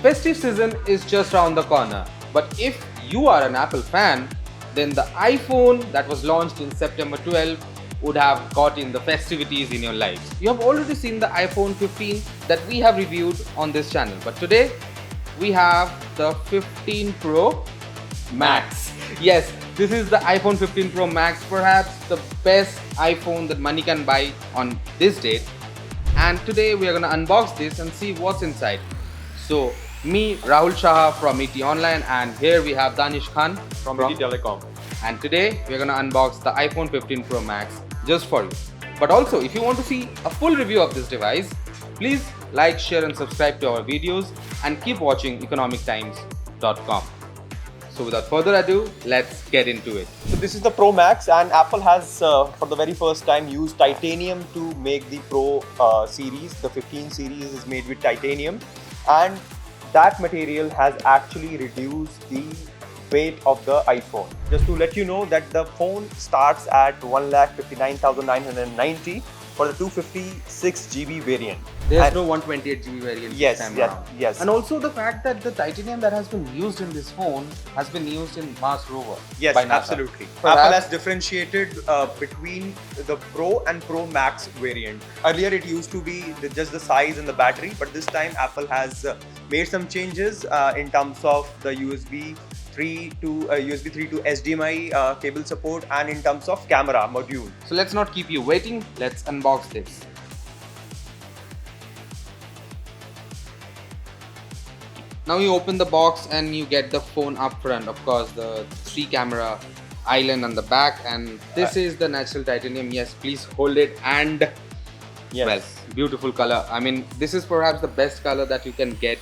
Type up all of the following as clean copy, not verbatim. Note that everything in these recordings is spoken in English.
Festive season is just around the corner, but if you are an Apple fan, then the iPhone that was launched in September 12 would have got in the festivities in your lives. You have already seen the iPhone 15 that we have reviewed on this channel, but today we have the 15 Pro Max. Yes, this is the iPhone 15 Pro Max, perhaps the best iPhone that money can buy on this date. And today we are going to unbox this and see what's inside. So me, Rahul Saha from ET Online, and here we have Danish Khan from ET Telecom. And today we are going to unbox the iPhone 15 Pro Max just for you. But also, if you want to see a full review of this device, please like, share and subscribe to our videos and keep watching economictimes.com. So without further ado, let's get into it. So this is the Pro Max, and Apple has for the very first time used titanium to make the Pro series. The 15 series is made with titanium, and that material has actually reduced the weight of the iPhone. Just to let you know that the phone starts at 1,59,990 for the 256 GB variant. There's no 128 GB variant yes, this time yes, around. yes. And also the fact that the titanium that has been used in this phone has been used in Mars rover. Yes, by NASA. absolutely. Perhaps Apple has differentiated between the Pro and Pro Max variant. Earlier it used to be just the size and the battery, but this time Apple has made some changes in terms of the USB 3 to HDMI cable support, and in terms of camera module. So let's not keep you waiting. Let's unbox this. Now you open the box and you get the phone up front. Of course, the 3 camera island on the back, and this is the natural titanium. Yes, please hold it. And yes, well, beautiful color. I mean, this is perhaps the best color that you can get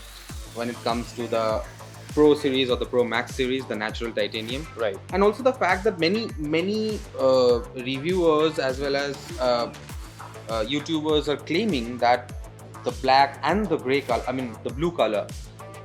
when it comes to the Pro series or the Pro Max series, the natural titanium. Right. And also the fact that many reviewers as well as YouTubers are claiming that the black and the gray color, I mean the blue color,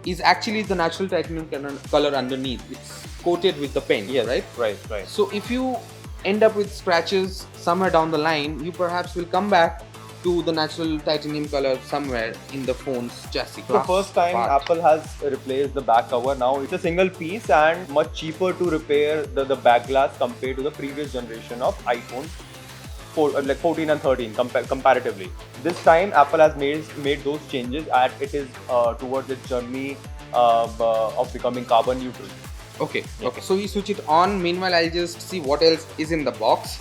is actually the natural titanium color underneath. It's coated with the paint. Yes, right? Right. So if you end up with scratches somewhere down the line, you perhaps will come back to the natural titanium color somewhere in the phone's chassis. The first time Apple has replaced the back cover. Now it's a single piece and much cheaper to repair the back glass compared to the previous generation of iPhone 14 and 13 comparatively. This time Apple has made those changes, and it is towards its journey of becoming carbon neutral. Okay. So we switch it on. Meanwhile, I'll just see what else is in the box.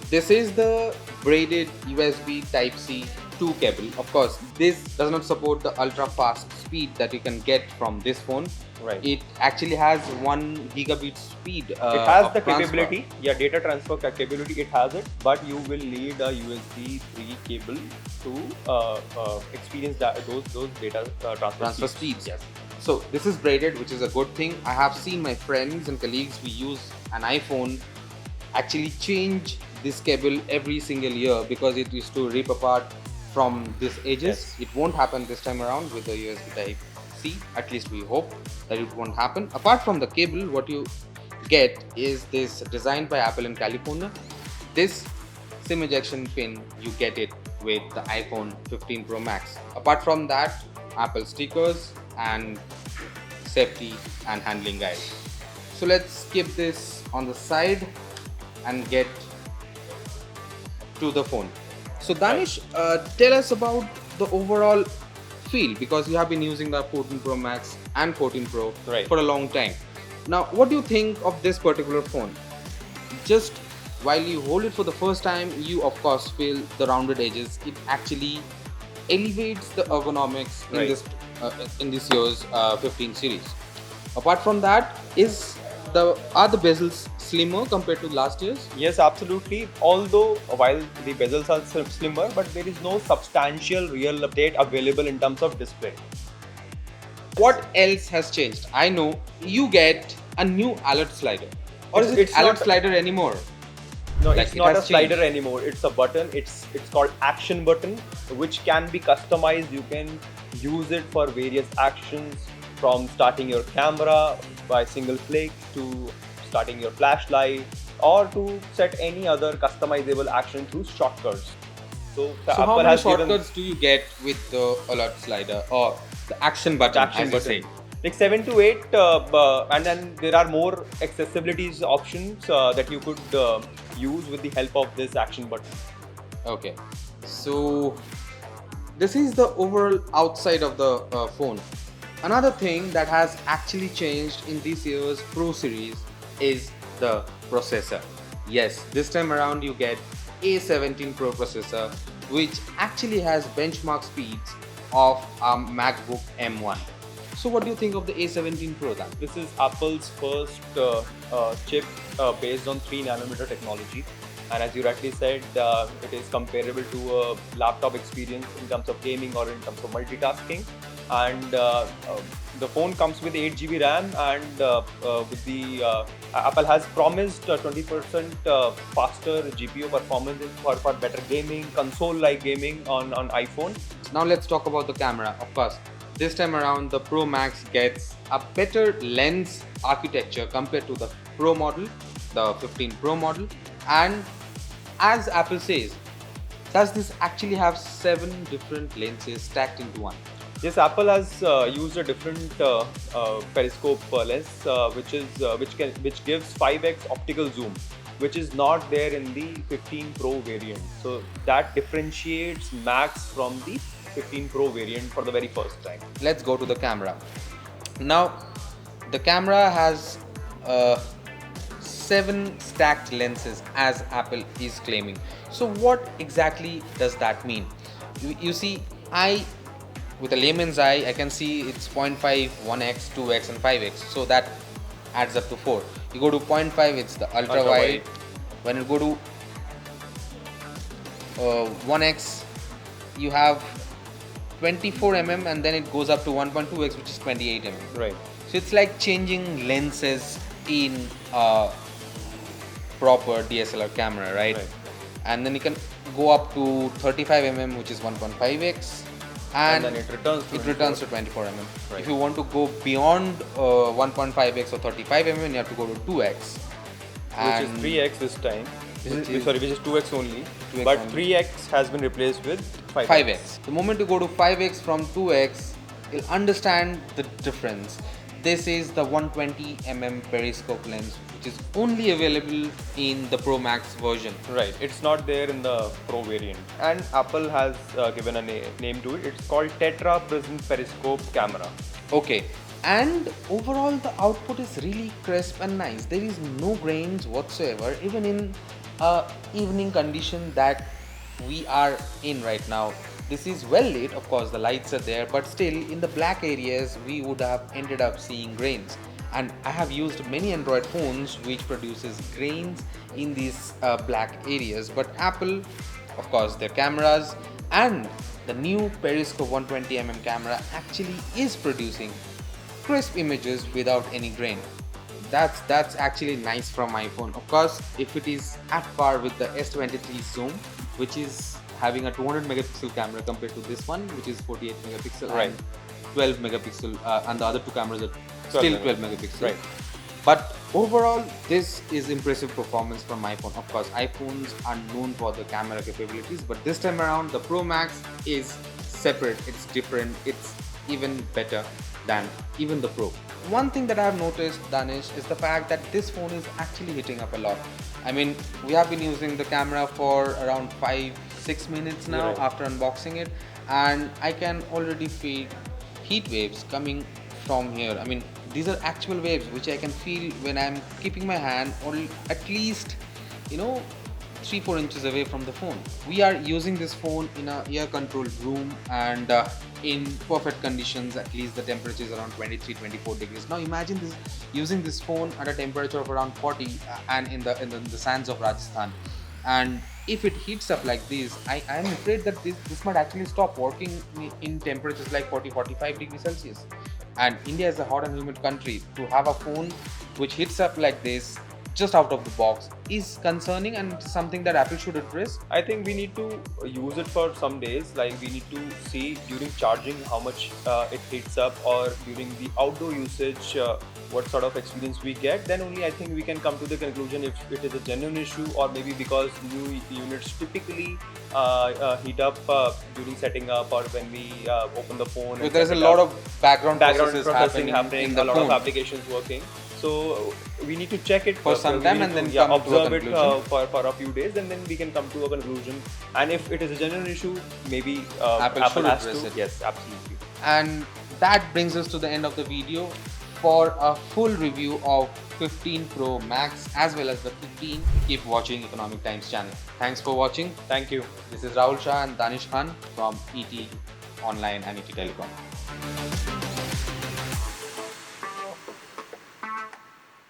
This is the braided USB Type-C 2 cable. Of course, this does not support the ultra fast speed that you can get from this phone. Right. It actually has 1 gigabit speed. It has the transfer capability, data transfer capability. It has it, but you will need a USB 3 cable to experience those data transfer speeds. Yes. So this is braided, which is a good thing. I have seen my friends and colleagues who use an iPhone actually change this cable every single year because it used to rip apart from these edges. Yes. It won't happen this time around with the USB Type-C. At least we hope that it won't happen. Apart from the cable, what you get is this designed by Apple in California. This SIM ejection pin, you get it with the iPhone 15 Pro Max. Apart from that, Apple stickers and safety and handling guide. So let's keep this on the side and get to the phone. So Danish, tell us about the overall feel, because you have been using the 14 Pro Max and 14 Pro for a long time. Now, what do you think of this particular phone? Just while you hold it for the first time, you of course feel the rounded edges. It actually elevates the ergonomics in this year's 15 series. Apart from that, are the bezels slimmer compared to last year's? Yes, absolutely. Although while the bezels are slimmer, but there is no substantial real update available in terms of display. What else has changed? I know you get a new alert slider. Or is it alert slider anymore? No, it's not a slider anymore. It's a button. It's called action button, which can be customized. You can use it for various actions, from starting your camera by single click to starting your flashlight, or to set any other customizable action through shortcuts. So how many shortcuts do you get with the alert slider? Or The action button, action as you button. say. Like 7 to 8, and then there are more accessibilities options that you could use with the help of this action button. Okay, so this is the overall outside of the phone. Another thing that has actually changed in this year's Pro series is the processor. Yes, this time around you get A17 Pro processor, which actually has benchmark speeds of MacBook M1. So what do you think of the A17 Pro then? This is Apple's first chip based on 3 nanometer technology, and as you rightly said, it is comparable to a laptop experience in terms of gaming or in terms of multitasking. And the phone comes with 8 GB RAM, and with the Apple has promised 20% faster GPU performance for better gaming, console-like gaming on iPhone. Now let's talk about the camera. Of course, this time around the Pro Max gets a better lens architecture compared to the Pro model, the 15 Pro model. And as Apple says, does this actually have 7 different lenses stacked into one? Yes, Apple has used a different periscope lens, which gives 5x optical zoom, which is not there in the 15 Pro variant. So that differentiates Max from the 15 Pro variant for the very first time. Let's go to the camera. Now, the camera has 7 stacked lenses as Apple is claiming. So what exactly does that mean? You see, with a layman's eye, I can see it's 0.5, 1x, 2x and 5x. So that adds up to 4. You go to 0.5, it's the ultra wide. When you go to 1x, you have 24 mm, and then it goes up to 1.2x, which is 28 mm. Right. So it's like changing lenses in a proper DSLR camera, right? And then you can go up to 35 mm, which is 1.5x. And then it returns to 24 mm. Right. If you want to go beyond 1.5x or 35 mm, you have to go to 2x. Which is 3x this time. Which is 2x only. 2x but only. 3x has been replaced with 5x. 5x. The moment you go to 5x from 2x, you'll understand the difference. This is the 120mm periscope lens, which is only available in the Pro Max version. Right, it's not there in the Pro variant. And Apple has given a name to it. It's called Tetra Prism Periscope Camera. Okay, and overall the output is really crisp and nice. There is no grains whatsoever, even in evening condition that we are in right now. This is well lit, of course the lights are there, but still in the black areas we would have ended up seeing grains. And I have used many Android phones which produces grains in these black areas, but Apple, of course, their cameras and the new periscope 120mm camera actually is producing crisp images without any grain. That's actually nice from iPhone. Of course, if it is at par with the S23 zoom, which is having a 200 megapixel camera compared to this one, which is 48 megapixel Right. and 12 megapixel, and the other two cameras are still 12 megapixel. Right. But overall, this is impressive performance from iPhone. Of course, iPhones are known for the camera capabilities, but this time around, the Pro Max is separate. It's different. It's even better than even the Pro. One thing that I have noticed, Danish, is the fact that this phone is actually heating up a lot. I mean, we have been using the camera for around 5-6 minutes now after unboxing it, and I can already feel heat waves coming from here. I mean, these are actual waves which I can feel when I'm keeping my hand or at least, 3-4 inches away from the phone. We are using this phone in a air controlled room and in perfect conditions. At least the temperature is around 23-24 degrees. Now imagine this, using this phone at a temperature of around 40 and in the sands of Rajasthan. And if it heats up like this, I am afraid that this might actually stop working in temperatures like 40-45 degrees Celsius. And India is a hot and humid country. To have a phone which heats up like this just out of the box is concerning and something that Apple should address? I think we need to use it for some days. Like we need to see during charging how much it heats up, or during the outdoor usage what sort of experience we get. Then only I think we can come to the conclusion if it is a genuine issue, or maybe because new units typically heat up during setting up, or when we open the phone. So there's a lot of background processing processing happening, in the a lot phone of applications working. So we need to check it for some time and then come to a observe it conclusion. for a few days, and then we can come to a conclusion. And if it is a genuine issue, maybe Apple should has address to. it. Yes, absolutely. And that brings us to the end of the video. For a full review of 15 Pro Max as well as the 15, keep watching Economic Times channel. Thanks for watching. Thank you. This is Rahul Shah and Danish Khan from ET Online and ET Telecom.